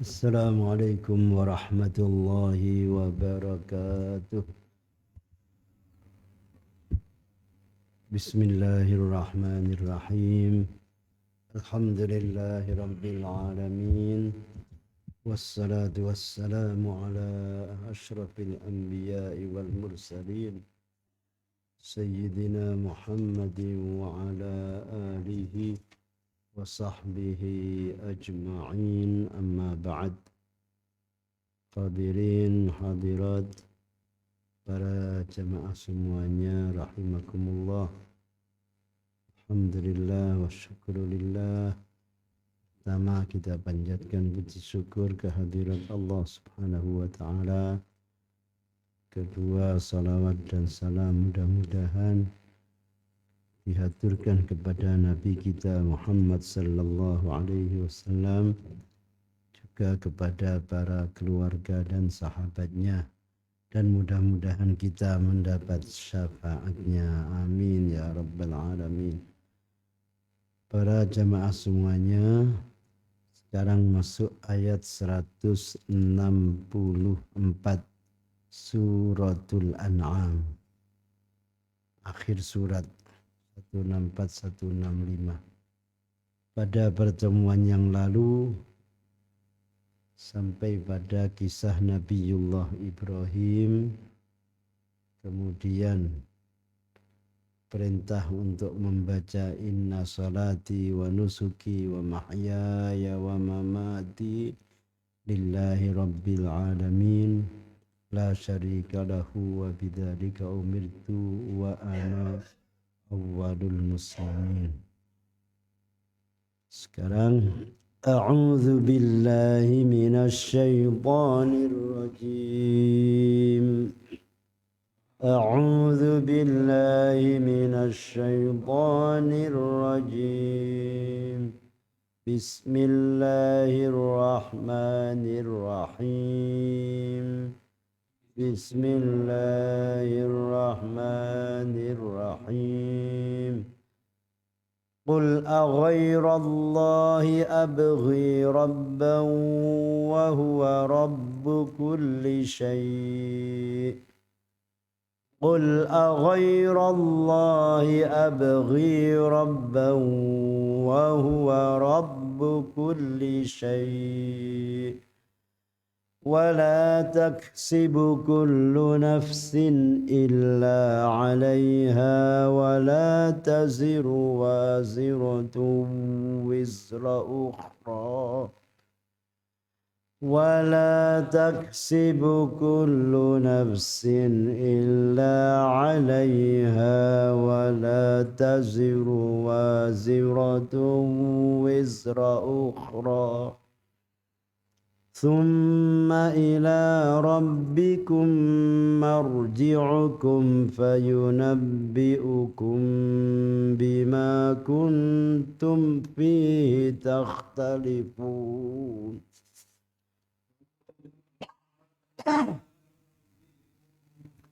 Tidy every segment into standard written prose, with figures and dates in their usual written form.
السلام عليكم ورحمة الله وبركاته. بسم الله الرحمن الرحيم. الحمد لله رب العالمين، والصلاة والسلام على أشرف الأنبياء والمرسلين سيدنا محمد وعلى آله وصحبه أجمعين. أما بعد. Hadirin hadirat, para jamaah semuanya rahimakumullah. Alhamdulillah wa syukurillah. Pertama kita panjatkan puji syukur kehadirat Allah Subhanahu wa taala. Kedua, salawat dan salam mudah-mudahan dihaturkan kepada Nabi kita Muhammad sallallahu alaihi wasallam, juga kepada para keluarga dan sahabatnya, dan mudah-mudahan kita mendapat syafaatnya. Amin ya rabbal alamin. Para jamaah semuanya, sekarang masuk ayat 164 suratul An'am, akhir surat 164-165. Pada pertemuan yang lalu sampai pada kisah Nabiullah Ibrahim, kemudian perintah untuk membaca inna salati wa nusuki wa mahyaya wa mamati lillahi rabbil alamin la syarika lahu wa bidzalika umirtu wa ana awwalul muslimin. Sekarang أعوذ بالله من الشيطان الرجيم. أعوذ بالله من الشيطان الرجيم. بسم الله الرحمن الرحيم. بسم الله الرحمن الرحيم. قل أغير الله أبغي ربا وهو رب كل شيء. قل أغير الله أبغي ربا وهو رب كل شيء ولا تكسب كل نفس إلا عليها ولا تزر وازرة وزر أخرى ولا تكسب كل نفس إلا عليها ولا تزر وازرة وزر أخرى ثم إلى ربكم مرجعكم فينبئكم بما كنتم فيه تختلفون.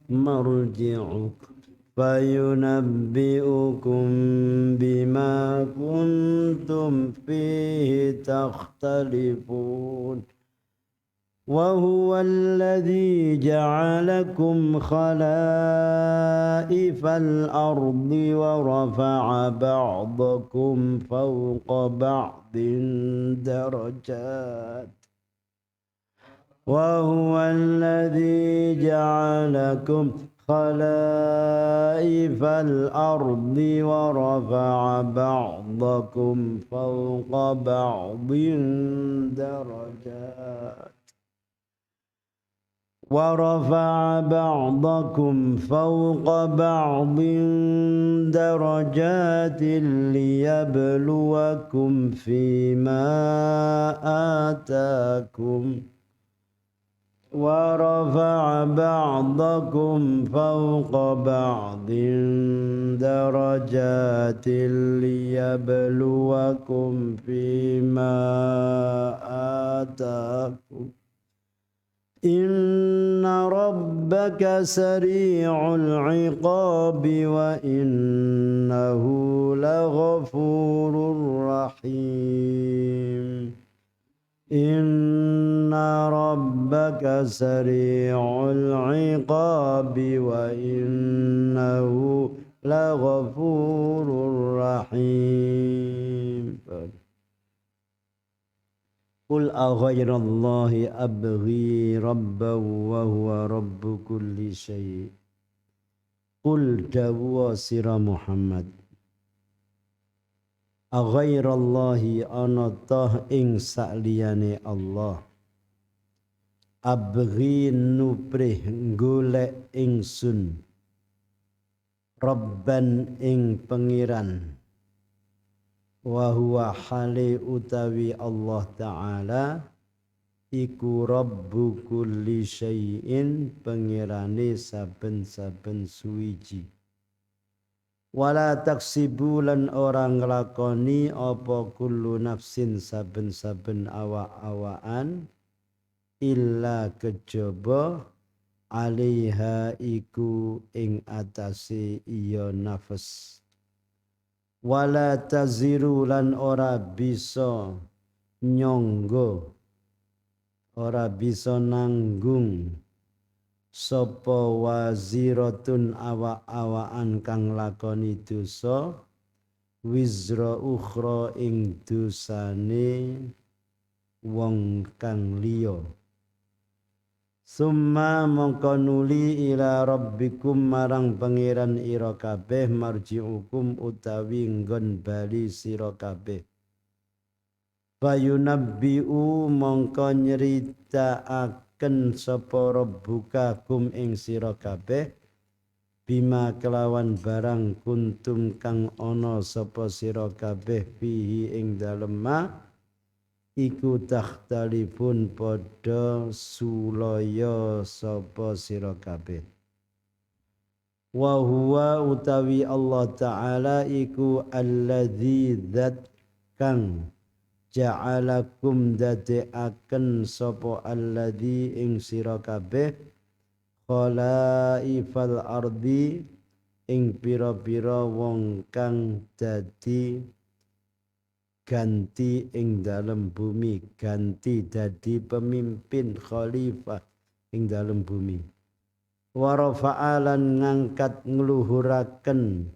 مرجعكم فينبئكم بما كنتم فيه تختلفون. وهو الذي جعلكم خلائف الأرض ورفع بعضكم فوق بعض درجات. وهو الذي جعلكم خلائف الأرض ورفع بعضكم فوق بعض درجات. ورفع بعضكم فوق بعض درجات ليبلوكم فيما آتاكم. ورفع بعضكم فوق بعض درجات ليبلوكم فيما آتاكم. إن ربك سريع العقاب وإنه لغفور رحيم. Inna rabbaka sari'ul iqabi wa innahu laghafurur rahim. Qul aghairallahi abghi rabban wa huwa rabbu kulli syai'. Qul dawwa sira Muhammad. Aghairallahi ana tah ing sakliyane Allah. Abghi nuprih golek ingsun. Rabban ing pengiran. Wa huwa hale utawi Allah Ta'ala iku rabbu kulli syai'in pengirane saben-saben suwiji. Wala taksibulan orang nglakoni apa kullu nafsin saben-saben awak-awakan illa kejaba alaiha iku ing atase iya nafas. Wala taziru lan ora bisa nyonggo, ora bisa nanggung sapa waziratun awak-awakan kang lakoni dosa wizra ukhra ing dosane wong kang liya. Summa mongko nuli ila rabbikum marang pangeran ira kabeh marji'ukum utawi nggon bali sira kabeh. Fayunabbi'u mongko nyeritaaken sapa rabbuka kum ing sira kabeh bima kelawan barang kuntum kang ana sapa sira kabeh fihi ing dalem iku takhtalifun padha sulaya sapa sira kabeh. Wa huwa utawi Allah Ta'ala iku alladzi dzat kang ja'alakum dadekaken sapa alladzi ing sira kabeh khalaifal ardi ing pira-pira wong kang dadi ganti ing dalam bumi, ganti dadi pemimpin khalifah ing dalam bumi. Wa rafa'alan ngangkat ngluhuraken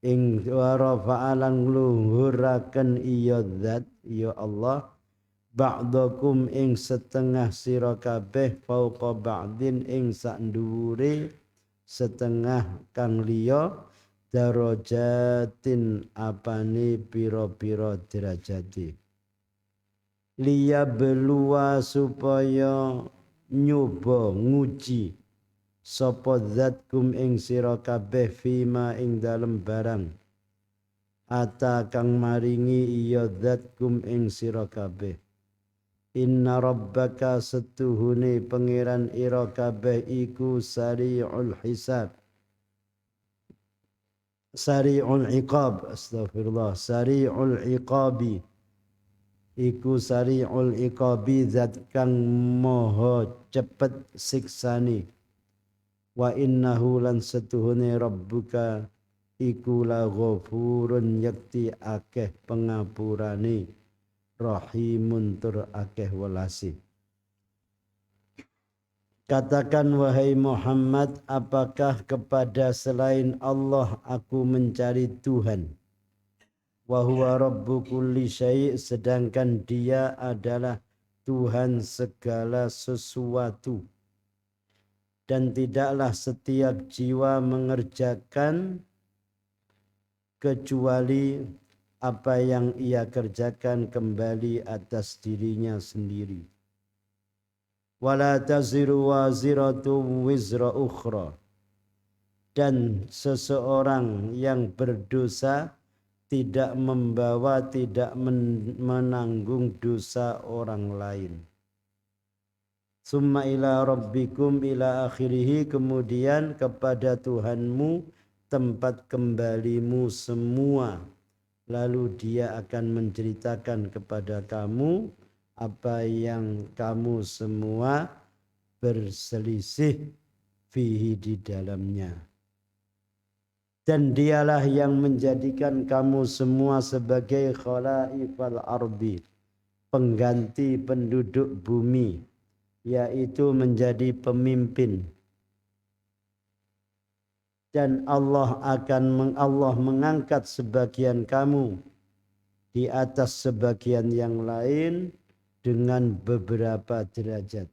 ing wa rafa'alan ngluhuraken iya zat ya Allah ba'dakum ing setengah sira kabeh fauqa ba'din ing sak nduwure setengah kang liya darajatin apane pira-pira derajate liya belua supaya nyoba nguji sapa zatkum ing sira kabeh fima ing dalem barang ata kang maringi iya zatkum ing sira kabeh. Inna rabbaka setuhune pangeran ira kabeh iku sari'ul hisab sari'ul iqab, astagfirullah, sari'ul iqabi iku sari'ul iqabi zat kang maha cepet siksani. Wa innahu lan setuhune rabbuka iku la ghafurun yakti akeh pengapurane rahimun tur akeh welasi. Katakan wahai Muhammad, apakah kepada selain Allah aku mencari Tuhan? Wa huwa rabbu kulli syai', sedangkan dia adalah Tuhan segala sesuatu. Dan tidaklah setiap jiwa mengerjakan kecuali apa yang ia kerjakan kembali atas dirinya sendiri. Wala taziru waziratun wizra ukhra, dan seseorang yang berdosa tidak membawa, tidak menanggung dosa orang lain. Summa ila rabbikum ila akhirih, kemudian kepada Tuhanmu tempat kembalimu semua. Lalu dia akan menceritakan kepada kamu apa yang kamu semua berselisih fihi di dalamnya. Dan dialah yang menjadikan kamu semua sebagai khalaifal ardi, pengganti penduduk bumi, yaitu menjadi pemimpin. Dan Allah mengangkat sebagian kamu di atas sebagian yang lain dengan beberapa derajat.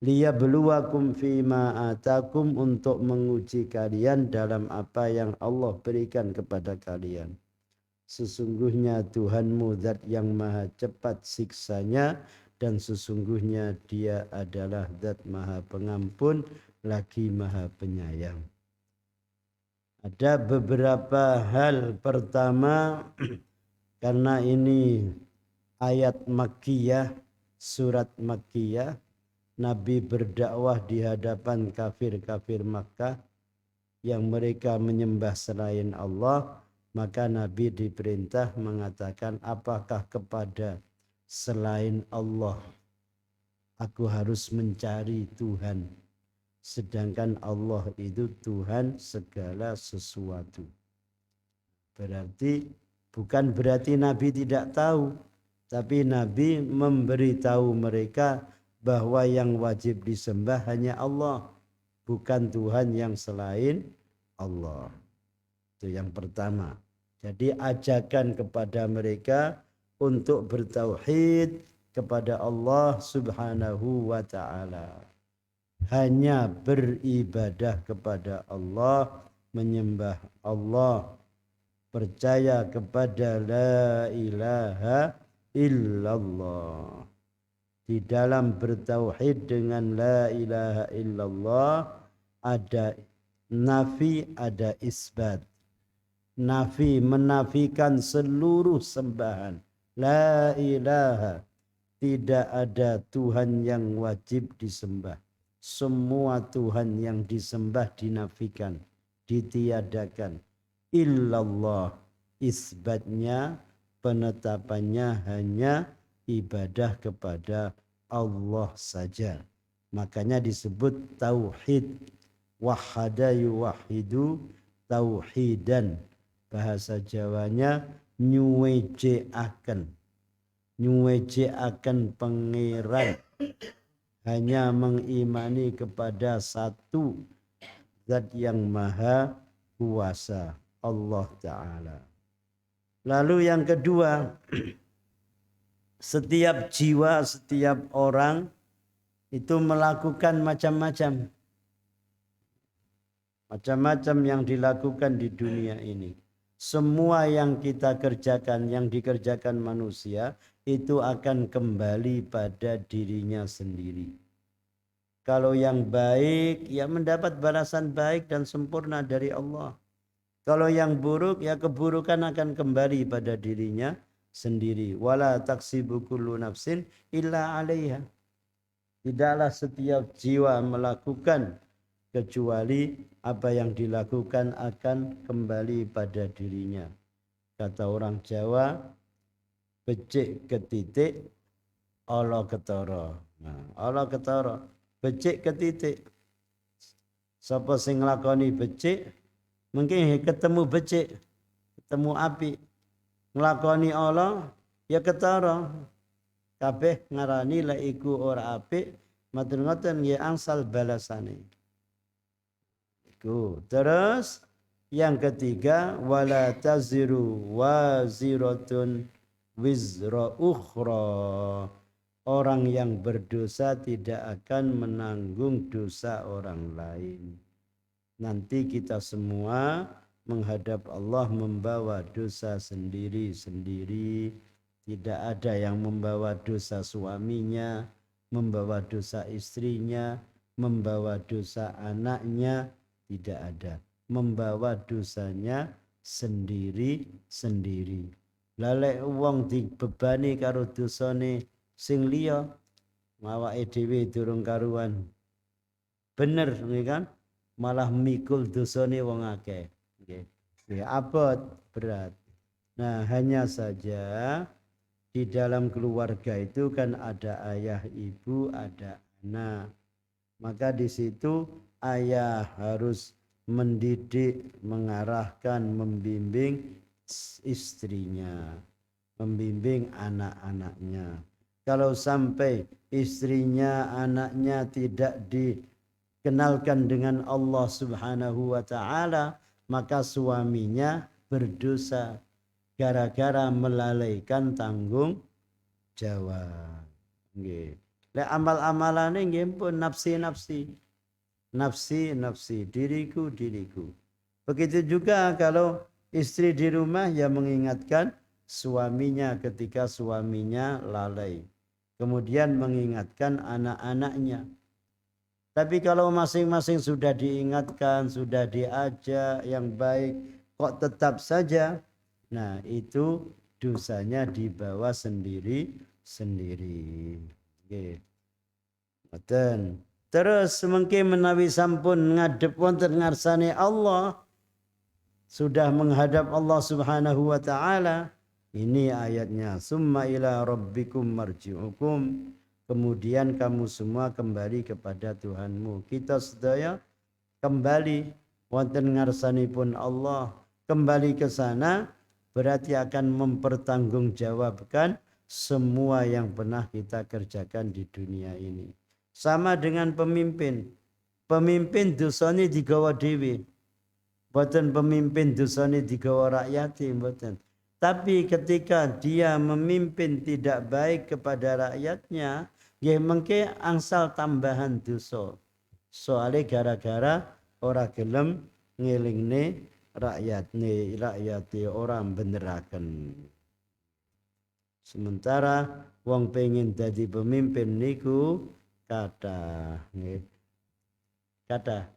Liyabluwakum fima atakum, untuk menguji kalian dalam apa yang Allah berikan kepada kalian. Sesungguhnya Tuhanmu zat yang maha cepat siksanya, dan sesungguhnya Dia adalah zat maha pengampun lagi maha penyayang. Ada beberapa hal. Pertama, karena ini ayat Makkiyah, surat Makkiyah, Nabi berdakwah di hadapan kafir-kafir Makkah yang mereka menyembah selain Allah, maka Nabi diperintah mengatakan, apakah kepada selain Allah aku harus mencari Tuhan, sedangkan Allah itu Tuhan segala sesuatu. Bukan berarti Nabi tidak tahu, tapi Nabi memberitahu mereka bahwa yang wajib disembah hanya Allah, bukan Tuhan yang selain Allah. Itu yang pertama. Jadi ajakan kepada mereka untuk bertauhid kepada Allah Subhanahu wa ta'ala. Hanya beribadah kepada Allah, menyembah Allah, percaya kepada la ilaha illallah. Di dalam bertauhid dengan la ilaha illallah ada nafi, ada isbat. Nafi menafikan seluruh sembahan. La ilaha, tidak ada Tuhan yang wajib disembah. Semua Tuhan yang disembah dinafikan, ditiadakan. Illallah, isbatnya, penetapannya hanya ibadah kepada Allah saja. Makanya disebut tauhid. Wahada yuwahidu tauhidan. Bahasa Jawanya nyuwejeaken. Nyuwejeaken pangeran. Hanya mengimani kepada satu zat yang maha kuasa, Allah Ta'ala. Lalu yang kedua, setiap jiwa, setiap orang itu melakukan macam-macam. Macam-macam yang dilakukan di dunia ini. Semua yang kita kerjakan, yang dikerjakan manusia, itu akan kembali pada dirinya sendiri. Kalau yang baik, ya mendapat balasan baik dan sempurna dari Allah. Kalau yang buruk, ya keburukan akan kembali pada dirinya sendiri. Wala taksibu kullu nafsin illa 'alaiha. Tidaklah setiap jiwa melakukan kecuali apa yang dilakukan akan kembali pada dirinya. Kata orang Jawa, becik ketitik, ala ketara. Nah, ala ketara, becik ketitik. Sapa sing nglakoni becik, mungkin ketemu becik, ketemu api. Nglakoni ala, ya ketara. Kabeh ngarani la iku ora apik, matur ngoten nggih angsal balasane. Terus yang ketiga, wala taziru waziratun wizra ukhra. Orang yang berdosa tidak akan menanggung dosa orang lain. Nanti kita semua menghadap Allah membawa dosa sendiri-sendiri. Tidak ada yang membawa dosa suaminya, membawa dosa istrinya, membawa dosa anaknya. Tidak ada. Membawa dosanya sendiri-sendiri. Lalek wong dibebani karo dosane sing liya, ngawake dhewe durung karuan. Bener nggih kan? Malah mikul dosane wong akeh. Nggih. Abot, berat. Nah, hanya saja di dalam keluarga itu kan ada ayah, ibu, ada anak. Maka di situ ayah harus mendidik, mengarahkan, membimbing istrinya. membimbing anak-anaknya. Kalau sampai istrinya, anaknya tidak dikenalkan dengan Allah Subhanahu wa taala, maka suaminya berdosa gara-gara melalaikan tanggung jawab. Nggih. Lek amal-amalane nggih pun nafsi-nafsi. Nafsi, diriku. Begitu juga kalau istri di rumah ya mengingatkan suaminya ketika suaminya lalai. Kemudian mengingatkan anak-anaknya. Tapi kalau masing-masing sudah diingatkan, sudah diajak yang baik, kok tetap saja, nah itu dosanya dibawa sendiri-sendiri. Oke. Terus mungkin menawi sampun ngadep wonten ngarsane Allah, sudah menghadap Allah Subhanahu wa taala. Ini ayatnya, summa ila rabbikum marji'ukum. Kemudian kamu semua kembali kepada Tuhanmu. Kita sedaya kembali wonten ngarsanipun Allah, kembali ke sana berarti akan mempertanggungjawabkan semua yang pernah kita kerjakan di dunia ini. Sama dengan pemimpin. Pemimpin dosane digawa dhewe. Mboten pemimpin dosane digawa rakyat, mboten. Tapi ketika dia memimpin tidak baik kepada rakyatnya, ya mengke angsal tambahan dosa. Soalnya gara-gara ora gelem ngelingne rakyate orang beneraken. Sementara wong pengen jadi pemimpin niku kata.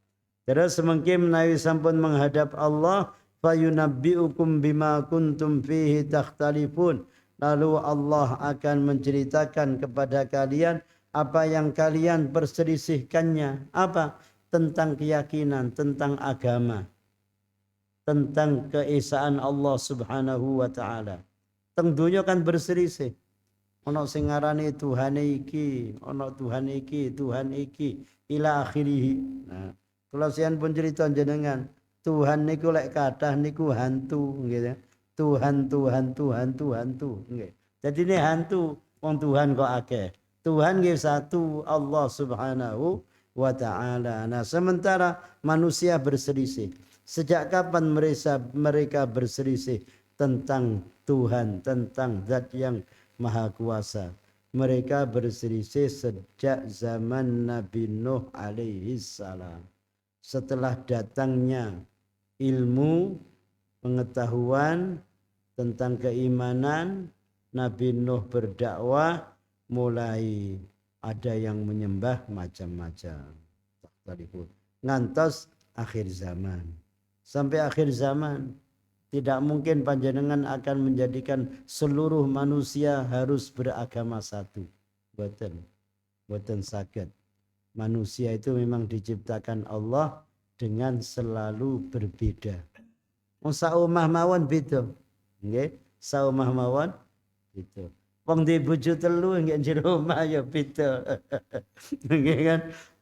Terus mungkin menawi sampun menghadap Allah, fayunabbi'ukum bima kuntum fihi takhtalifun. Lalu Allah akan menceritakan kepada kalian apa yang kalian perselisihkannya. Apa? Tentang keyakinan, tentang agama, tentang keesaan Allah Subhanahu wa taala. Teng donya kan berselisih. Ono sing ngarani Tuhan iki, ono Tuhan iki ila akhirih. Nah, kalau sian pun cerita jenengan, Tuhan niku lek kathah niku hantu nggih. Tuhan nggih. Jadi ini hantu, wong Tuhan kok akeh. Tuhan nggih satu, Allah Subhanahu wa taala. Nah, sementara manusia berselisih. Sejak kapan mereka berselisih tentang Tuhan, tentang zat yang maha kuasa? Mereka berselisih sejak zaman Nabi Nuh alaihi salam. Setelah datangnya ilmu, pengetahuan tentang keimanan, Nabi Nuh berdakwah, mulai ada yang menyembah macam-macam. Ngantos akhir zaman. Sampai akhir zaman tidak mungkin panjenengan akan menjadikan seluruh manusia harus beragama satu. Boten saged. Manusia itu memang diciptakan Allah dengan selalu berbeda. Saumah mawon beda. Nggih, saumah mawon beda. Wong di bojo telu nggih jero omah ya beda. Nggih kan?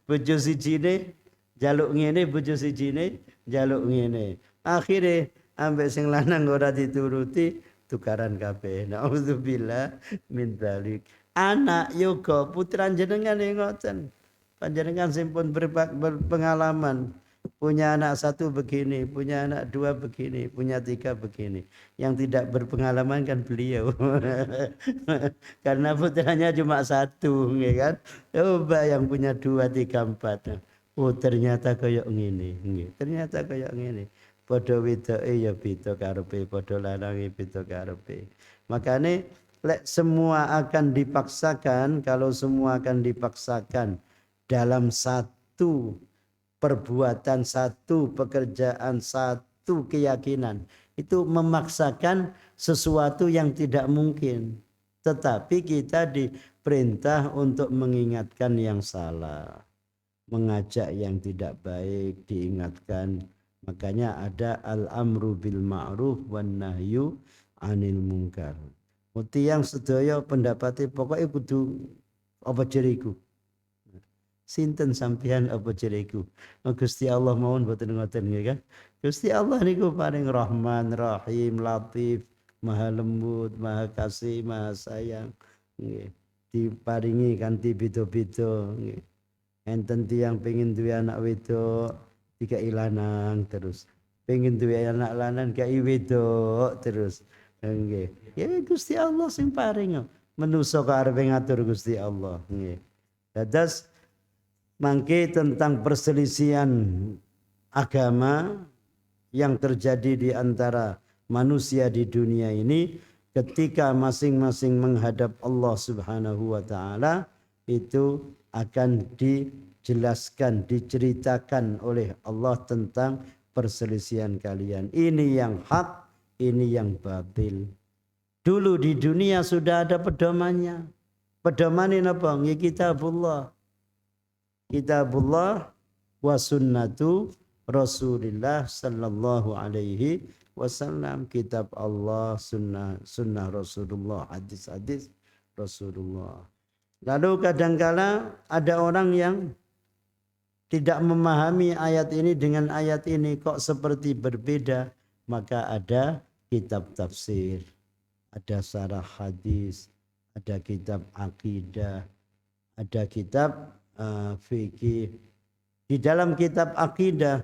Bojo sijine jaluk ngene, bojo sijine jaluk ngene. Akhire ambek sing lanang ora dituruti tukaran kabeh. Nauzubillah min dzalik. Anak yoga putra jenengan ngoten. Panjenengan simpun berpengalaman. Punya anak satu begini, punya anak dua begini, punya tiga begini. Yang tidak berpengalaman kan beliau. Karena putranya cuma satu, ya kan? Coba yang punya dua, tiga, empat. Oh ternyata kayak ngene, ternyata kayak ngene. Padha wedoke ya beda karepe, padha lanange beda karepe. Makane lek semua akan dipaksakan, kalau semua akan dipaksakan dalam satu perbuatan, satu pekerjaan, satu keyakinan, itu memaksakan sesuatu yang tidak mungkin. Tetapi kita diperintah untuk mengingatkan yang salah, mengajak yang tidak baik, diingatkan. Makanya ada al-amru bil ma'ruf wan nahyu anil munkar. Muti yang sedaya pendapatnya pokoknya kudu apa jeriku. Sinten sampeyan apa jeriku. Gusti Allah mawon boten ngoten nggih kan. Gusti Allah niku paling Rahman, Rahim, Latif, maha lembut, maha kasih, maha sayang. Nggih. Diparingi kanthi beda-beda nggih. Enten tiyang pengin duwe anak wedok dikai lanang terus. Pengin duwe anak lanang dikai wedok terus. Nggih. Ya Gusti Allah sing paring. Manusa kok arep ngatur Gusti Allah nggih. Dados mangke tentang perselisihan agama yang terjadi di antara manusia di dunia ini ketika masing-masing menghadap Allah Subhanahu wa taala itu akan dijelaskan, diceritakan oleh Allah tentang perselisihan kalian. Ini yang hak, ini yang batil. Dulu di dunia sudah ada pedomannya. Pedomanin apa? Ya kitabullah. Kitabullah wa sunnatu Rasulullah sallallahu alaihi wasallam. Kitab Allah, sunnah Rasulullah, hadis-hadis Rasulullah. Lalu kadangkala ada orang yang tidak memahami ayat ini dengan ayat ini kok seperti berbeda, maka ada kitab tafsir, ada syarah hadis, ada kitab akidah, ada kitab fikih. Di dalam kitab akidah,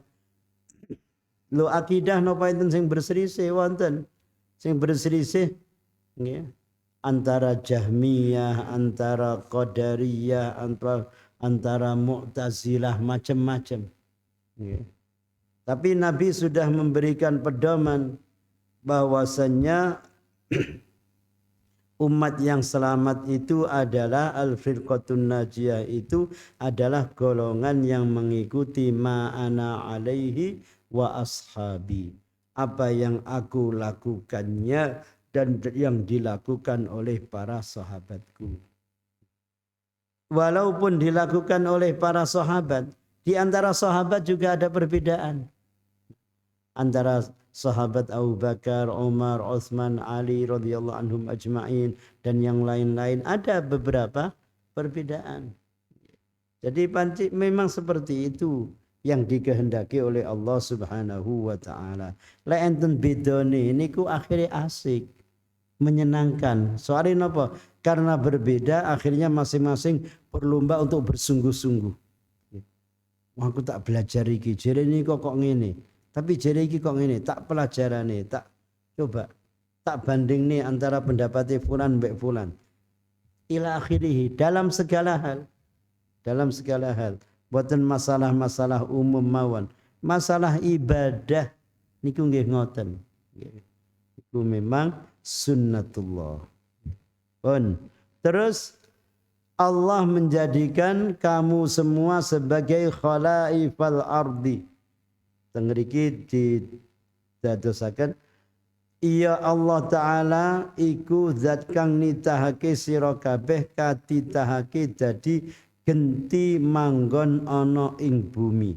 lo akidah napa enten sing berselisih wonten, sing berselisih nggih. Antara Jahmiyah, antara Qadariyah, antara Mu'tazilah, macam-macam. Ya. Tapi Nabi sudah memberikan pedoman bahwasannya umat yang selamat itu adalah al-firqatun najiyah, itu adalah golongan yang mengikuti ma'ana alaihi wa ashabi. Apa yang aku lakukannya dan yang dilakukan oleh para sahabatku. Walaupun dilakukan oleh para sahabat, di antara sahabat juga ada perbedaan. Antara sahabat Abu Bakar, Umar, Utsman, Ali radhiyallahu anhum ajma'in dan yang lain-lain ada beberapa perbedaan. Jadi memang seperti itu yang dikehendaki oleh Allah Subhanahu wa taala. Lek enten bedane niku akhirnya asik, menyenangkan. Soalnya apa? Karena berbeda akhirnya masing-masing berlomba untuk bersungguh-sungguh. Wah, aku tak belajar iki, jere ini kok ngene. Tapi jere iki kok ngene, tak pelajarane, tak coba tak banding nih antara pendapatnya fulan mbek fulan. Ila akhirih dalam segala hal. Dalam segala hal. Buatan masalah-masalah umum mawon. Masalah ibadah niku nggih ngoten. Itu memang sunnatullah. Terus Allah menjadikan kamu semua sebagai khalaifal ardi. Tengriki didadosaken iya Allah Ta'ala iku zat kang nitahake sira kabeh katitahake dadi genti manggon ana ing bumi.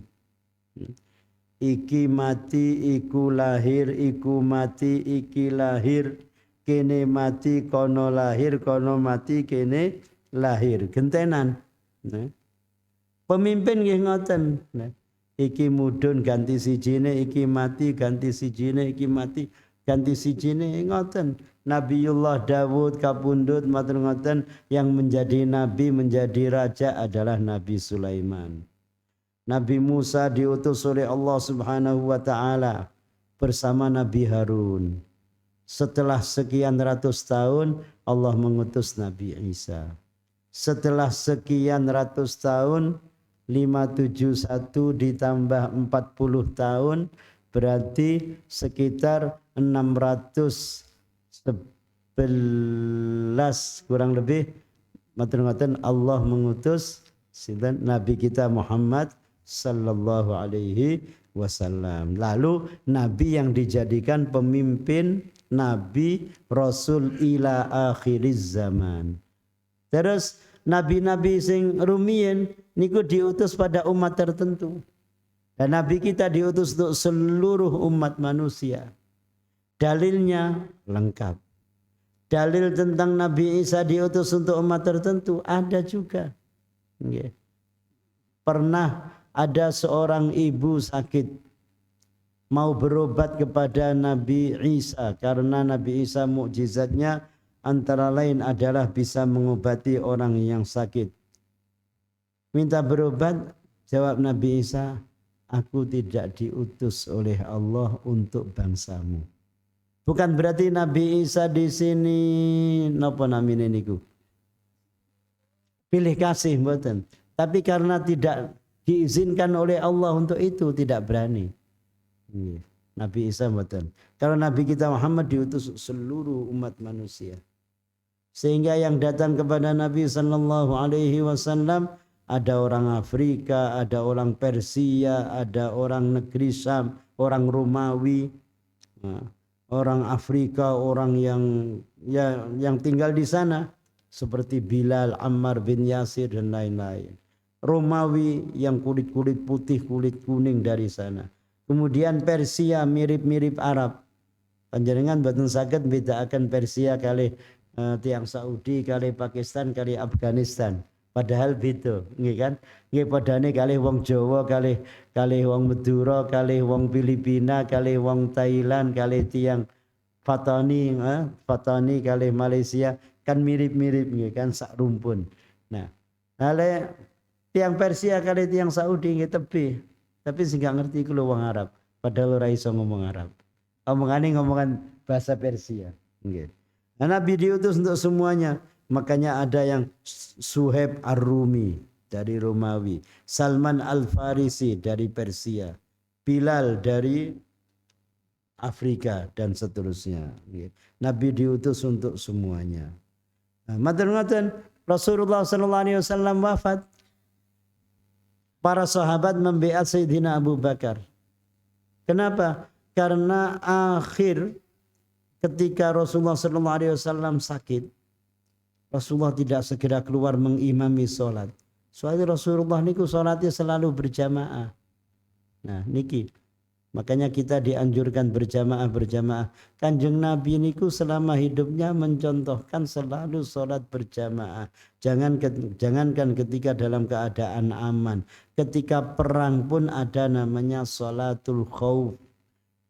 Iki mati, iku lahir, iku mati, iki lahir, kene mati, kono lahir, kono mati, kene lahir. Gentenan. Pemimpin nggih ngoten. Iki mudhun ganti sijine, iki mati ganti sijine, iki mati ganti sijine ngoten. Nabiullah Dawud kapundhut matur ngoten, yang menjadi nabi menjadi raja adalah Nabi Sulaiman. Nabi Musa diutus oleh Allah Subhanahu wa taala bersama Nabi Harun. Setelah sekian ratus tahun Allah mengutus Nabi Isa. Setelah sekian ratus tahun 571 ditambah 40 tahun berarti sekitar 611 kurang lebih matur ngoten Allah mengutus sinten Nabi kita Muhammad sallallahu alaihi wasallam. Lalu nabi yang dijadikan pemimpin, nabi rasul ila akhiriz zaman. Terus nabi-nabi sing rumiyin niku diutus pada umat tertentu. Dan nabi kita diutus untuk seluruh umat manusia. Dalilnya lengkap. Dalil tentang Nabi Isa diutus untuk umat tertentu ada juga. Pernah ada seorang ibu sakit. mau berobat kepada Nabi Isa karena Nabi Isa mukjizatnya antara lain adalah bisa mengobati orang yang sakit. Minta berobat, jawab Nabi Isa, aku tidak diutus oleh Allah untuk bangsamu. Bukan berarti Nabi Isa di sini napa namine niku? Pilih kasih mboten. Tapi karena tidak diizinkan oleh Allah untuk itu tidak berani. Nabi Isa mboten. Kalau Nabi kita Muhammad diutus seluruh umat manusia. Sehingga yang datang kepada Nabi sallallahu alaihi wasallam ada orang Afrika, ada orang Persia, ada orang negeri Syam, orang Romawi, orang Afrika, orang yang tinggal di sana seperti Bilal, Ammar bin Yasir dan lain-lain. Romawi yang kulit-kulit putih, kulit kuning dari sana. Kemudian Persia mirip-mirip Arab. Panjenengan boten saged bedakan Persia kali tiang Saudi, kali Pakistan, kali Afghanistan. Padahal beda, nggih kan? Nggih padane kali wong Jawa, kali wong Madura, kali wong Filipina, kali wong Thailand, kali tiang Fatani, kali Malaysia kan mirip-mirip nggih kan sak rumpun. Nah, kali tiang Persia kali tiang Saudi nggih tebih. Tapi sing gak ngerti iku lho wong Arab, padahal ora iso ngomong Arab. Ngomongan bahasa Persia. Nggih. Nah, Nabi diutus untuk semuanya. Makanya ada yang Suhaib Ar-Rumi dari Romawi, Salman Al-Farisi dari Persia, Bilal dari Afrika dan seterusnya. Nabi diutus untuk semuanya. Maten Rasulullah SAW wafat. Para sahabat membeat Sayyidina Abu Bakar. Kenapa? Karena akhir ketika Rasulullah SAW sakit, Rasulullah tidak segera keluar mengimami sholat. Soalnya Rasulullah niku sholatnya selalu berjamaah. Nah niki, makanya kita dianjurkan berjamaah. Kanjeng Nabi niku selama hidupnya mencontohkan selalu sholat berjamaah. Jangankan ketika dalam keadaan aman. Ketika perang pun ada namanya sholatul khauf.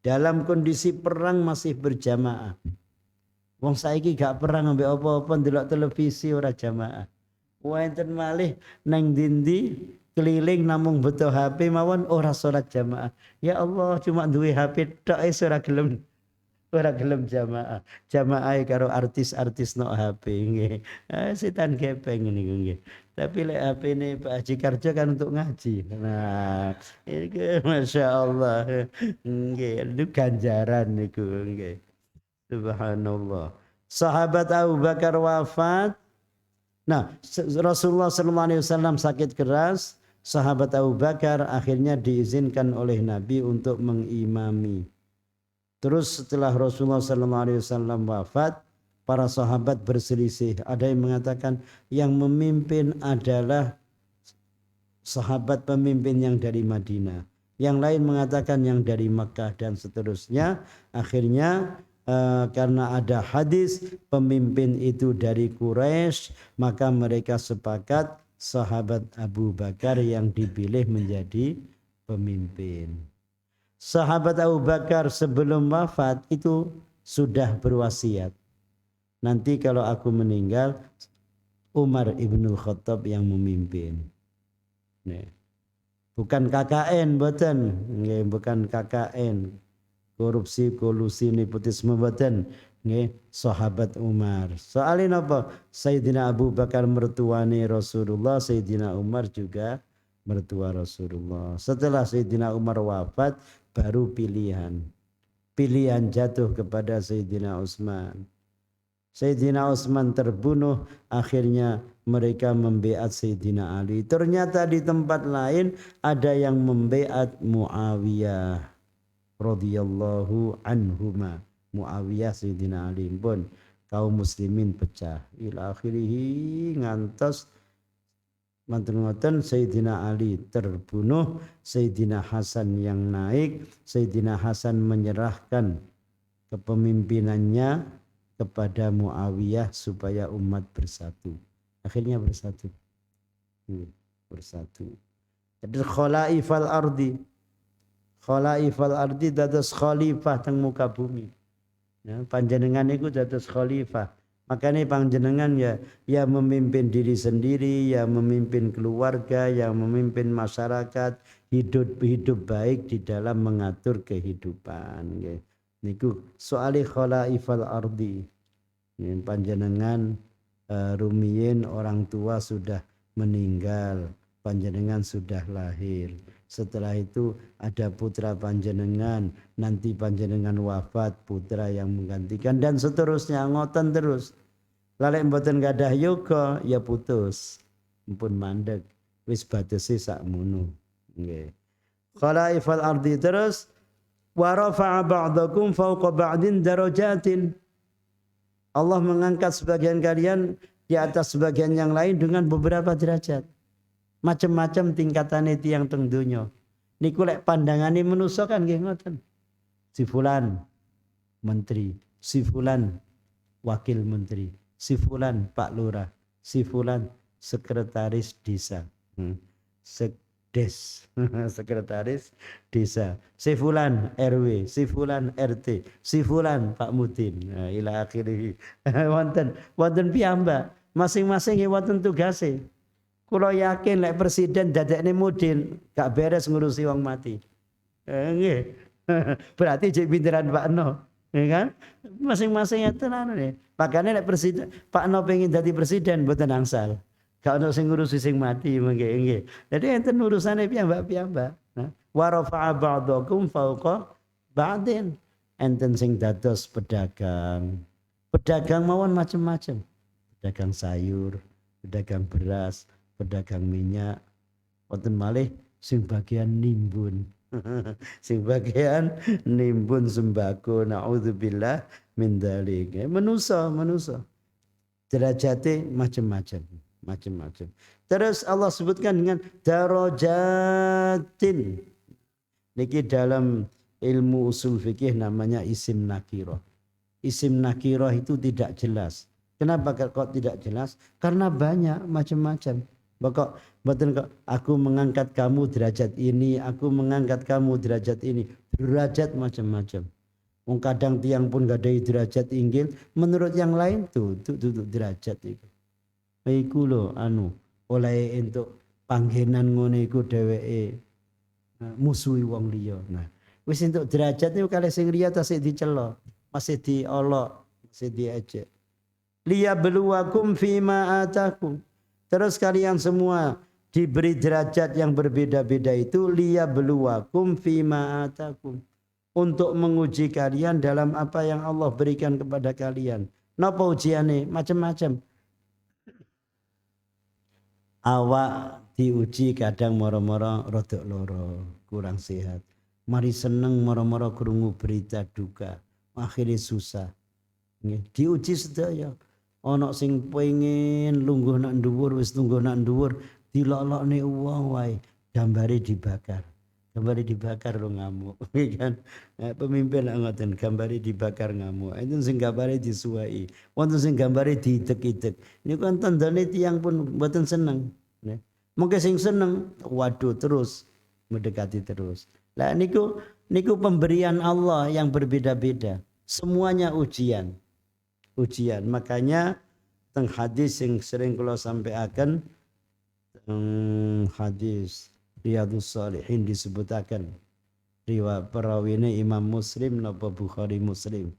Dalam kondisi perang masih berjamaah. Wong saiki gak perang ambek apa-apa ndelok televisi ora jamaah. Wonten malih nang dindi keliling namung butuh HP mawon ora salat jamaah. Ya Allah cuma duwe HP tok ora gelem jamaah. Jamaah karo artis-artis no HP nggih. Setan gepeng niku nggih. Tapi lek HP-ne Pak Haji Karjo kan untuk ngaji. Nah, iki masyaallah. Nggih, itu ganjaran niku nggih. Subhanallah. Sahabat Abu Bakar wafat. Nah, Rasulullah SAW sakit keras. Sahabat Abu Bakar akhirnya diizinkan oleh Nabi untuk mengimami. Terus setelah Rasulullah SAW wafat, para sahabat berselisih. Ada yang mengatakan yang memimpin adalah sahabat pemimpin yang dari Madinah. Yang lain mengatakan yang dari Makkah dan seterusnya. Akhirnya karena ada hadis pemimpin itu dari Quraisy, maka mereka sepakat sahabat Abu Bakar yang dipilih menjadi pemimpin. Sahabat Abu Bakar sebelum wafat itu sudah berwasiat. Nanti kalau aku meninggal, Umar ibnul Khattab yang memimpin. Nih. Bukan KKN, bukan KKN. Korupsi, kolusi, nepotisme boten nggih sahabat Umar. Soalin apa? Sayyidina Abu Bakar mertuane Rasulullah, Sayyidina Umar juga mertua Rasulullah. Setelah Sayyidina Umar wafat baru pilihan jatuh kepada Sayyidina Utsman. Sayyidina Utsman terbunuh, akhirnya mereka membeat Sayyidina Ali. Ternyata di tempat lain ada yang membeat Muawiyah radhiyallahu anhuma. Muawiyah Sayyidina Ali pun kaum muslimin pecah ila akhirih ngantos manten-manten Sayyidina Ali terbunuh, Sayyidina Hasan yang naik. Sayyidina Hasan menyerahkan kepemimpinannya kepada Muawiyah supaya umat bersatu. Akhirnya bersatu. Jadi khalaifal ardi, Khalaifal ardi dados khalifah teng muka bumi. Ya, panjenengan niku dados khalifah. Makanya panjenengan ya memimpin diri sendiri, ya memimpin keluarga, yang memimpin masyarakat, hidup baik di dalam mengatur kehidupan. Ya. Niku soali khalaifal ardi. Ya, panjenengan rumiyin orang tua sudah meninggal, panjenengan sudah lahir. Setelah itu ada putra panjenengan, nanti panjenengan wafat, putra yang menggantikan dan seterusnya ngoten terus. Lalek mboten gadah yoga ya putus. Mumpun mandeg wis batese sakmono. Nggih. Khalaifal ardi terus wa rafa'a ba'dakum fawqa ba'din darajatin. Allah mengangkat sebagian kalian di atas sebagian yang lain dengan beberapa derajat. Macam-macam tingkatan itu yang teng donya. Niku lek pandangane manusa kan nggih ngoten. Si fulan menteri, si fulan wakil menteri, si fulan Pak Lurah, si fulan sekretaris desa. Sekdes, sekretaris desa. Si fulan RW, si fulan RT, si fulan Pak Mudin. Nah, ila akhirih. wonten piyambak, masing-masing wonten tugase. Kula yakin lek presiden dadekne mudin gak beres ngurusi wong mati. Nggih. Berarti jek pinteran Pak No, ya kan? Masing-masing enten anu. Makane lek presiden Pak No pengen dadi presiden mboten angsal. Gak ono sing ngurusi sing mati nggih. Jadi enten urusane piyambak-piyambak. Wa rafa'a ba'dakum fawqa ba'din. Enten sing dados pedagang. Pedagang mawon macam-macam. Pedagang sayur, pedagang beras, pedagang minyak, wonten malih sing bagian nimbun. Sing bagian nimbun sembako, naudzubillah min dzalik. Manusa. Derajate macam-macam. Terus Allah sebutkan dengan darajatin. Niki dalam ilmu usul fikih namanya isim nakirah. Isim nakirah itu tidak jelas. Kenapa kok tidak jelas? Karena banyak macam-macam. Betul kok aku mengangkat kamu derajat ini, aku mengangkat kamu derajat ini. Derajat macam-macam. Kadang tiang pun gak ada derajat inggil, menurut yang lain tuh derajat itu. Iku lho oleh entuk panggenan ngene iku dheweke musuhi wong liya. Nah, wis entuk derajat niku kalih sing liya tasih dicela, masih diolok, masih diejek. Liyabluwakum fima atakum. Terus kalian semua diberi derajat yang berbeda-beda itu liyabluwakum fima atakum. Untuk menguji kalian dalam apa yang Allah berikan kepada kalian. Napa ujiane? Macam-macam. Awak diuji kadang moro-moro rodok loro, kurang sehat. Mari seneng moro-moro krungu berita duka. Akhirnya susah. Diuji sedaya. Ana sing pengen lungguh nak dhuwur wis lungguh nak dhuwur dilolokne wong wae gambare dibakar. Gambare dibakar lo ngamuk kan. Pemimpin ngoten gambare dibakar ngamuk. Itu sing gambare disuwai. Wonten sing gambare diitek-itek. Niku kan tandane tiyang pun mboten seneng. Mungkin sing seneng waduh terus mendekati terus. Lah niku pemberian Allah yang berbeda-beda. Semuanya ujian. Makanya teng hadis yang sering kula sampaikan hadis Riyadhus Shalihin disebutaken riwayat perawine Imam Muslim napa Bukhari Muslim.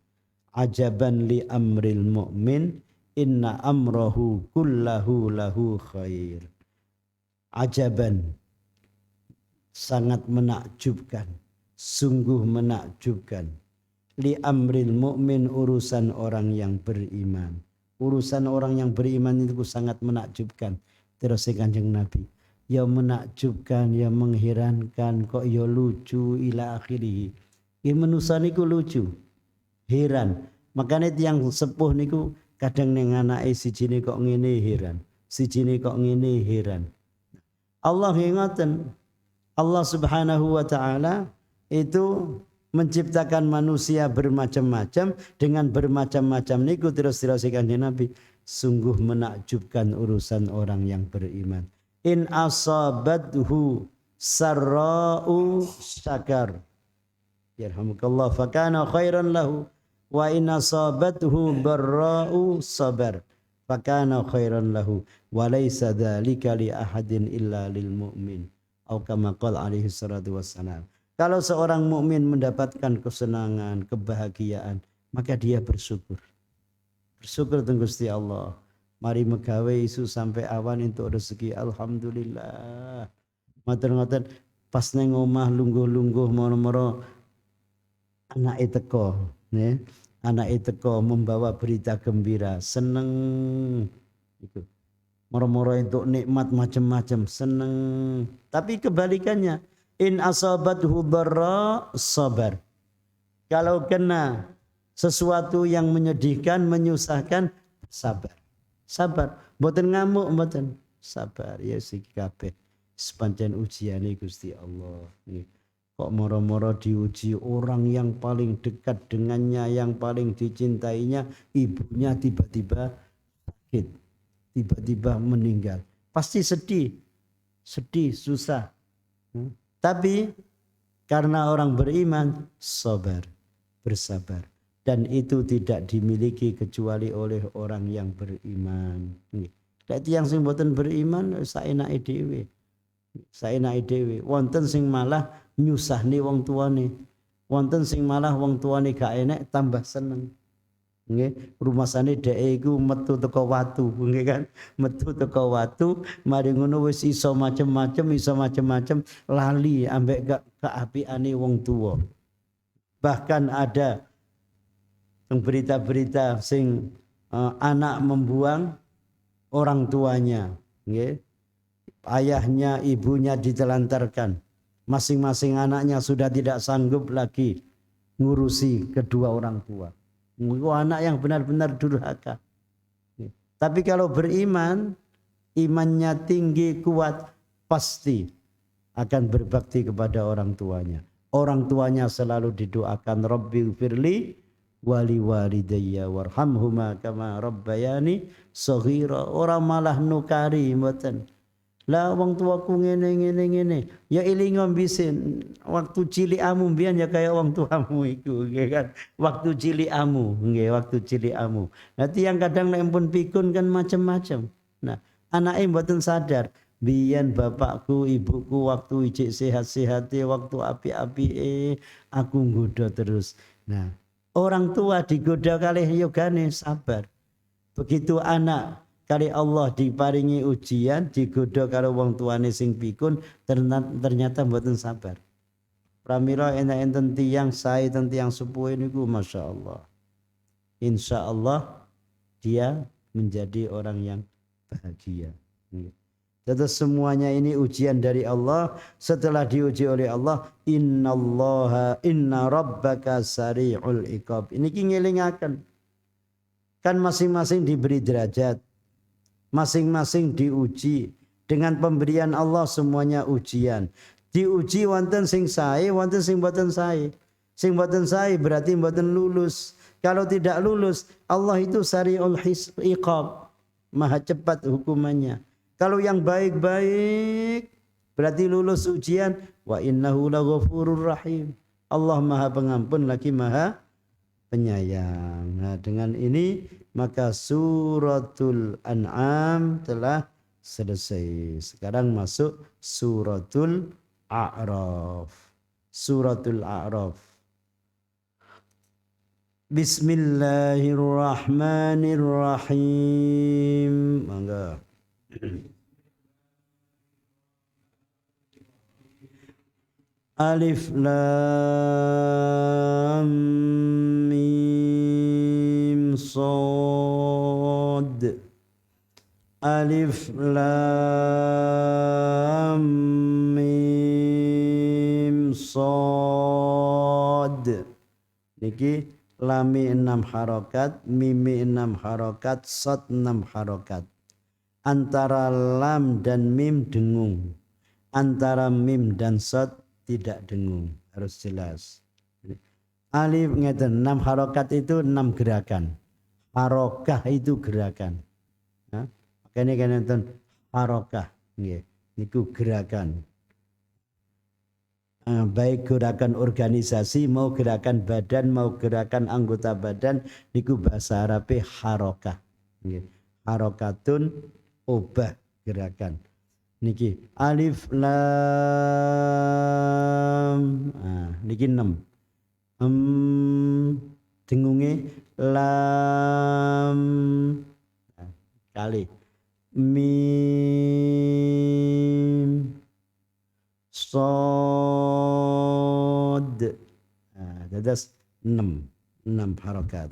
Ajaban li amril mu'min inna amrahu kullahu lahu khair. Ajaban, sangat menakjubkan, sungguh menakjubkan. Li amril mu'min, urusan orang yang beriman. Urusan orang yang beriman itu sangat menakjubkan. Terus Kanjeng Nabi, ya menakjubkan, ya mengherankan, kok ya lucu ila akhirih. Ya manusia niku lucu, heran. Makanya yang sepuh niku kadang neng anake sijine kok ngene heran, sijine kok ngene heran. Allah ingatkan, Allah Subhanahu wa taala itu menciptakan manusia bermacam-macam dengan bermacam-macam niku terus Kanjeng Nabi, sungguh menakjubkan urusan orang yang beriman. In asabathu sarra'u syakar yarhamukallah, fakana khairan lahu wa in asabathu barra'u sabar fakana khairan lahu wa laisa dzalika li ahadin illa lil mu'min atau kama qala alaihi salatu wassalam. Kalau seorang mukmin mendapatkan kesenangan, kebahagiaan, maka dia bersyukur. Bersyukur teng Gusti Allah. Mari megawe isu sampai awan untuk rezeki, alhamdulillah. Matur-matur pas neng omah lungguh-lungguh moro-moro anake teko, ya. Anake teko membawa berita gembira, seneng itu. Moro-moro untuk nikmat macam-macam, seneng. Tapi kebalikannya, in asabathu dharra sabar. Kalau kena sesuatu yang menyedihkan, menyusahkan, sabar. Sabar. Mboten ngamuk, mboten. Sabar ya siki kabeh. Sepanjang ujiane Gusti Allah. Kok moro-moro diuji orang yang paling dekat dengannya, yang paling dicintainya, ibunya tiba-tiba sakit, tiba-tiba meninggal. Pasti sedih, susah. Tapi karena orang beriman, sabar, bersabar. Dan itu tidak dimiliki kecuali oleh orang yang beriman. Itu yang sing boten beriman, saenake dhewe. Saenake dhewe. Wonten sing malah nyusahne wong tuane. Wonten sing malah wong tuane gak enek tambah seneng. Nggih, rumasane dhek iku metu teko watu, nggih kan? Metu teko watu, mari ngono wis iso macem-macem, lali ambek keapiane wong tuwa. Bahkan ada berita-berita sing anak membuang orang tuanya, nggih. Ayahnya, ibunya ditelantarkan. Masing-masing anaknya sudah tidak sanggup lagi ngurusi kedua orang tua. Anak yang benar-benar durhaka. Tapi kalau beriman, imannya tinggi, kuat, pasti akan berbakti kepada orang tuanya. Orang tuanya selalu didoakan, Rabbi firli wali walidayya warhamhuma kama rabbayani shaghira. Orang malah nukari mboten. Lah wong tuaku ngene. Ya ilingo bisin. Waktu ciliamu mbiyen ya kaya wong tuamu iku, nggih kan. Waktu ciliamu, nggih, waktu ciliamu. Nanti yang kadang nek pun pikun kan macam-macam. Nah, anake mboten sadar, biyen bapakku, ibuku waktu ijik sehat-sehate, waktu api-apike aku nggodha terus. Nah, orang tua digoda kalih yogane sabar. Begitu anak kali Allah diparingi ujian, digoda karo wong tuane sing pikun, ternyata mboten sabar. Pramila enten tiyang sae enten tiyang sepuh niku masyaallah. Insyaallah dia menjadi orang yang bahagia. Terus semuanya ini ujian dari Allah. Setelah diuji oleh Allah, inna rabbaka sari'ul iqab. Ini ngelingaken. Kan masing-masing diberi derajat. Masing-masing diuji. Dengan pemberian Allah semuanya ujian. Diuji wonten sing sae, wonten sing boten sae. Sing boten sae berarti boten lulus. Kalau tidak lulus, Allah itu sari'ul iqab. Maha cepat hukumannya. Kalau yang baik-baik berarti lulus ujian. Wa innahu laghafurur rahim. Allah Maha Pengampun lagi Maha Penyayang. Nah, dengan ini maka suratul An'am telah selesai. Sekarang masuk suratul A'raf. Suratul A'raf. Bismillahirrahmanirrahim. Mangga. Alif lam mim sad. Alif lam mim sad. Niki lami 6 harokat, mimi 6 harokat, sad 6 harokat. Antara lam dan mim dengung. Antara mim dan sad tidak dengung, harus jelas. Alif ngeten 6 harokat itu 6 gerakan. Harokah itu gerakan. Nah, makanya kan nonton harokah, nggih. Niku gerakan. baik gerakan organisasi mau gerakan badan mau gerakan anggota badan niku bahasa Arabe harokah. Nggih. Harokatun obah gerakan. Niki alif lam niki 6. Dengunge lam kali mim sod dadas 6 harokat.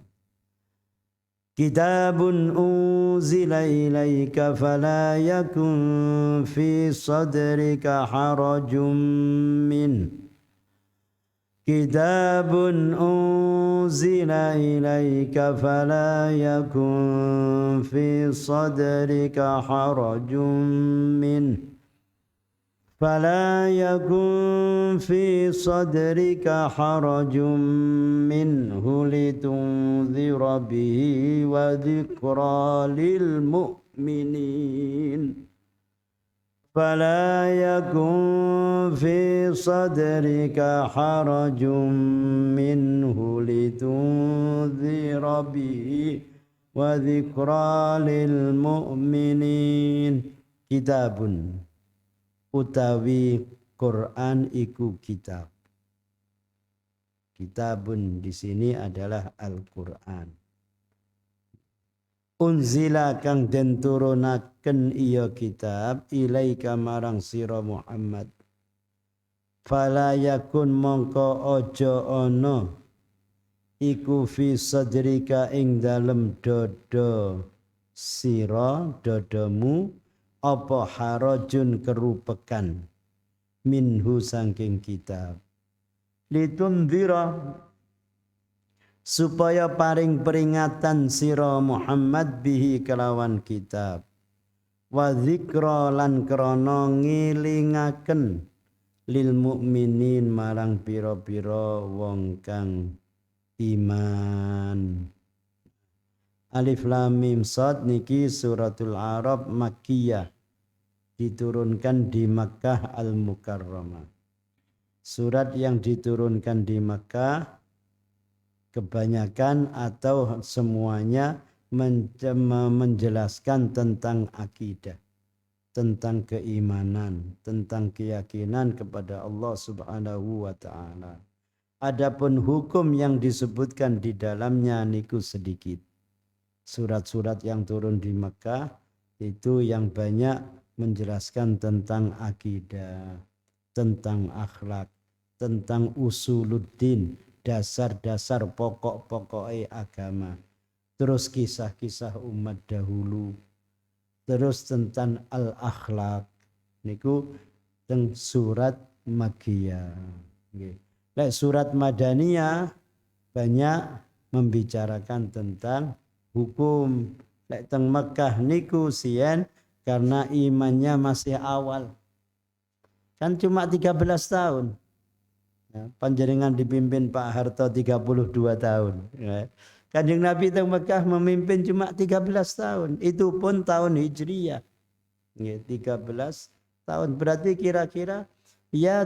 Kitabun unzila ilaika fala yakun fi sadrika harajum min Kitabun unzila ilaika fala yakun fi sadrika harajum min فلا يكن في صدرك حرج منه لتنذر به وذكرى للمؤمنين فلا يكن في صدرك حرج منه لتنذر به وذكرى للمؤمنين كتاب utawi Quran iku kitab. Kitabun di sini adalah Al-Quran. Unzila kang den turunaken iya kitab ilaika marang sira Muhammad. Fala yakun mongko aja ana iku fi sadrika ing dalem dodo sira dodomu apa harajun kerupekan minhu saking kitab litundhira supaya paring peringatan sira Muhammad bihi kelawan kitab wa dzikra lan krana ngilingaken lil mukminin marang pira-pira wong kang iman. Alif Lam Mim Shad niki suratul Arab Makkiyah diturunkan di Makkah Al-Mukarramah. Surat yang diturunkan di Makkah kebanyakan atau semuanya menjelaskan tentang akidah, tentang keimanan, tentang keyakinan kepada Allah Subhanahu wa taala. Adapun hukum yang disebutkan di dalamnya niku sedikit. Surat-surat yang turun di Mekah itu yang banyak menjelaskan tentang akidah, tentang akhlak, tentang usuluddin, dasar-dasar pokok-pokok agama. Terus kisah-kisah umat dahulu. Terus tentang al-akhlak. Niku teng surat Makkiyah. Lek surat Madaniyah banyak membicarakan tentang hukum. Lek teng Mekah niku sien karena imannya masih awal. Kan cuma 13 tahun. Ya, panjenengan dipimpin Pak Harto 32 tahun. Ya. Kanjeng Nabi teng Mekah memimpin cuma 13 tahun. Itu pun tahun Hijriyah. Ya, 13 tahun. Berarti kira-kira ya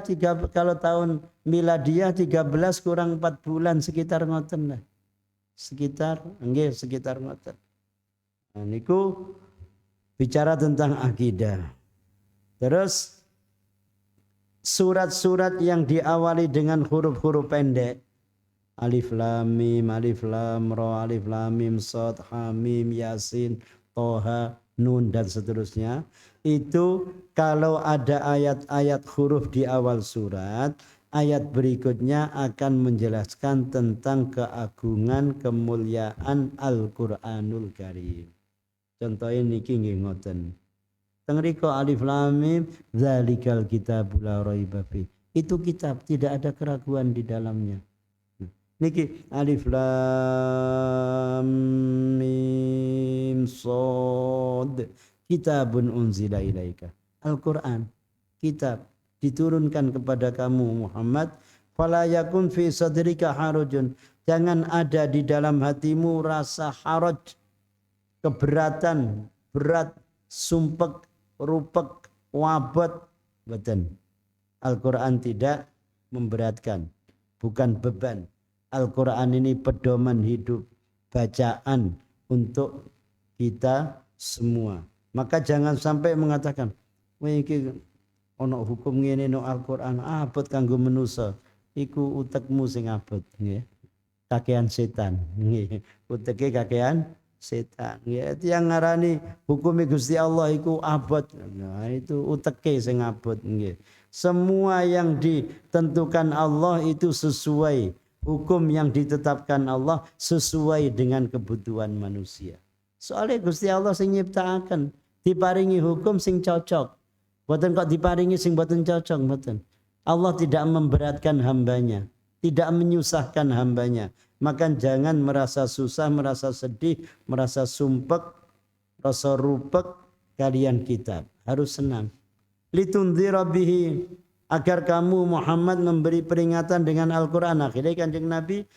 kalau tahun Miladiyah 13 kurang 4 bulan sekitar ngoten lah. Sekitar ngoten. Nah, niku bicara tentang akidah. Terus surat-surat yang diawali dengan huruf-huruf pendek, alif lam mim, alif lam ra, alif lam mim shad, hamim, yasin, toha, nun dan seterusnya, itu kalau ada ayat-ayat huruf di awal surat, ayat berikutnya akan menjelaskan tentang keagungan, kemuliaan Al-Qur'anul Karim. Contohnya niki nggih ngoten. Teng riko alif lam mim zalikal kitabul la raiba fi. Itu kitab tidak ada keraguan di dalamnya. Niki alif lam mim shad kitabun unzila ilaika. Al-Qur'an, kitab diturunkan kepada kamu Muhammad, fala yakun fi sadrika harajun. Jangan ada di dalam hatimu rasa haraj, keberatan, berat, sumpek, rupek, wabot. Betul. Al-Quran tidak memberatkan, bukan beban. Al-Quran ini pedoman hidup, bacaan untuk kita semua. Maka jangan sampai mengatakan, wah iki ono hukum ngene no Al-Quran abot kanggo manusa. Iku utekmu sing abot nggih. Kakean setan nggih. Uteke kakean setan. Ya itu yang ngarani hukum Gusti Allah iku abot. Nah itu uteke sing abot nggih. Semua yang ditentukan Allah itu sesuai. Hukum yang ditetapkan Allah sesuai dengan kebutuhan manusia. Soalnya Gusti Allah sing nyiptakaken, diparingi hukum sing cocok. Mboten kok diparingi sing mboten cocok, mboten. Allah tidak memberatkan hambanya, tidak menyusahkan hambanya. Maka jangan merasa susah, merasa sedih, merasa sumpek, rasa rupek kalian kitab. Harus senang. Litundhira bihi, agar kamu Muhammad memberi peringatan dengan Al-Quran. Akhirnya Kanjeng Nabi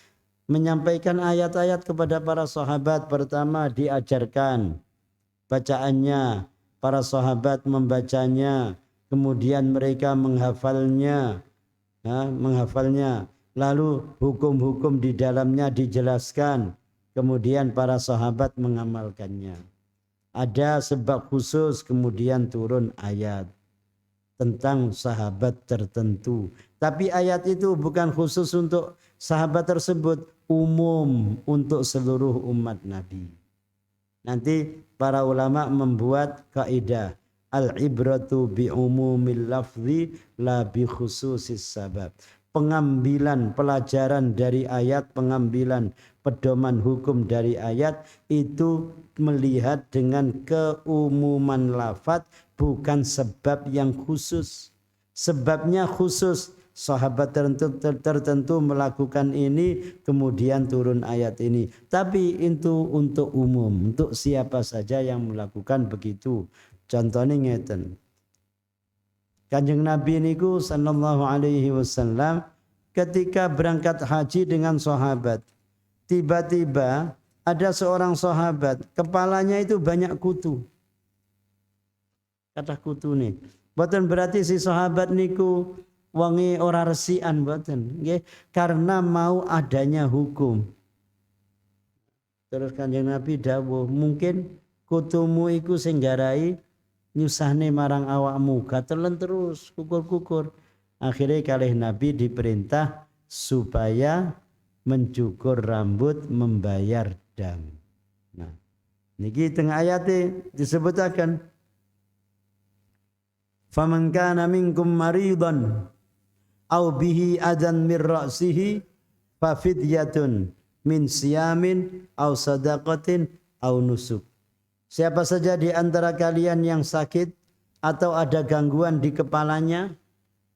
menyampaikan ayat-ayat kepada para sahabat. Pertama diajarkan bacaannya, para sahabat membacanya, kemudian mereka menghafalnya, lalu hukum-hukum di dalamnya dijelaskan, kemudian para sahabat mengamalkannya. Ada sebab khusus kemudian turun ayat tentang sahabat tertentu. Tapi ayat itu bukan khusus untuk sahabat tersebut, umum untuk seluruh umat Nabi. Nanti para ulama membuat kaidah al-ibratu bi umumil lafzi la bi khususis sabab. Pengambilan pelajaran dari ayat, pengambilan pedoman hukum dari ayat itu melihat dengan keumuman lafaz, bukan sebab yang khusus. Sebabnya khusus, sahabat tertentu melakukan ini, kemudian turun ayat ini. Tapi itu untuk umum, untuk siapa saja yang melakukan begitu. Contohnya ngeten. Kanjeng Nabi niku sallallahu alaihi wasallam ketika berangkat haji dengan sahabat, tiba-tiba ada seorang sahabat, kepalanya itu banyak kutu. Kata kutu nih. Boten berarti si sahabat niku wangi ora resian, boten. Nggih, karena mau adanya hukum. Terus Kanjeng Nabi dawuh, mungkin kutumu iku sing garai nyusahne marang awakmu, gatelen terus kukur-kukur. Akhirnya kalih Nabi diperintah supaya mencukur rambut, membayar dam. Nah, niki tengah ayatnya disebutaken faman kana minkum maridan aw bihi adan min ra'sihi fa fidyatun min siyamin aw sadaqatin aw nusuk. Siapa saja di antara kalian yang sakit atau ada gangguan di kepalanya,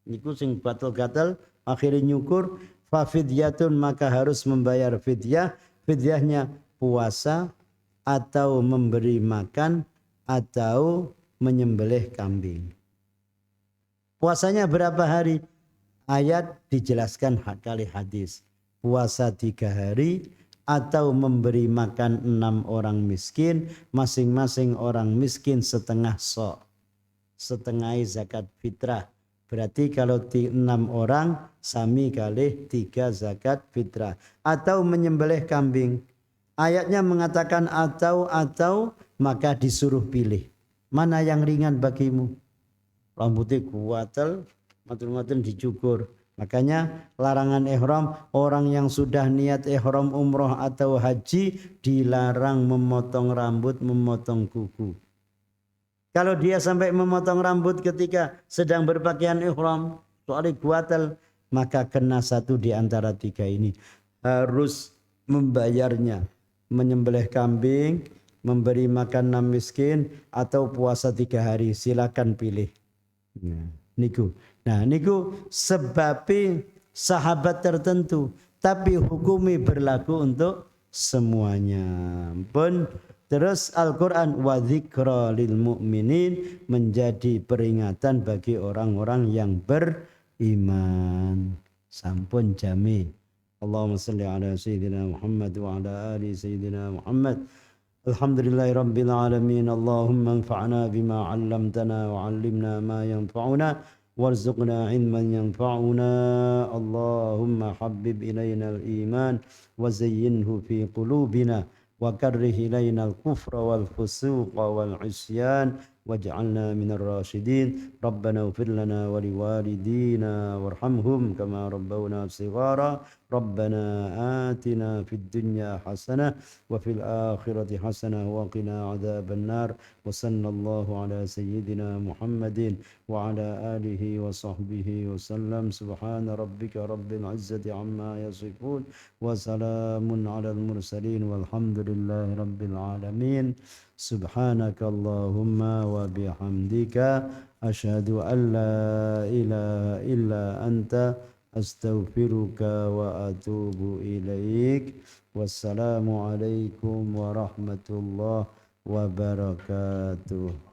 niku sing gatal-gatal akhirnya nyukur, fa fidyatun, maka harus membayar fidyah. Fidyahnya puasa atau memberi makan atau menyembelih kambing. Puasanya berapa hari? Ayat dijelaskan kali hadis. Puasa 3 hari atau memberi makan 6 orang miskin, masing-masing orang miskin setengah sok, setengah zakat fitrah. Berarti kalau 6 orang sami kali 3 zakat fitrah. Atau menyembelih kambing. Ayatnya mengatakan atau maka disuruh pilih. Mana yang ringan bagimu? Rambutnya kuatel, matur-matur dicukur. Makanya larangan ihram, orang yang sudah niat ihram umroh atau haji dilarang memotong rambut, memotong kuku. Kalau dia sampai memotong rambut ketika sedang berpakaian ihram, soalnya kuatal, maka kena satu di antara 3 ini. Harus membayarnya, menyembelih kambing, memberi makan 6 miskin, atau puasa 3 hari. Silakan pilih. Nah, niku sebabi sahabat tertentu, tapi hukumi berlaku untuk semuanya. Pun terus Al-Quran wa dzikra lil mu'minin, menjadi peringatan bagi orang-orang yang beriman. Sampun jami. Allahumma salli ala sayyidina Muhammad wa ala ali sayyidina Muhammad. Alhamdulillahi rabbil alamin. Allahumma anfa'na bima 'allamtana wa 'allimna ma yanfa'una وارزقنا علما ينفعنا اللهم حبب إلينا الإيمان وزينه في قلوبنا وكره إلينا الكفر والفسوق والعصيان واجعلنا من الراشدين ربنا اغفر لنا ولوالدينا وارحمهم كما ربونا صغارا ربنا آتنا في الدنيا حسنة وفي الآخرة حسنة وقنا عذاب النار وصلى الله على سيدنا محمد وعلى آله وصحبه وسلم سبحان ربك رب العزة عما يصفون وسلام على المرسلين والحمد لله رب العالمين سبحانك اللهم وبحمدك أشهد أن لا إله إلا أنت أستغفرك وأتوب إليك والسلام عليكم ورحمة الله وبركاته.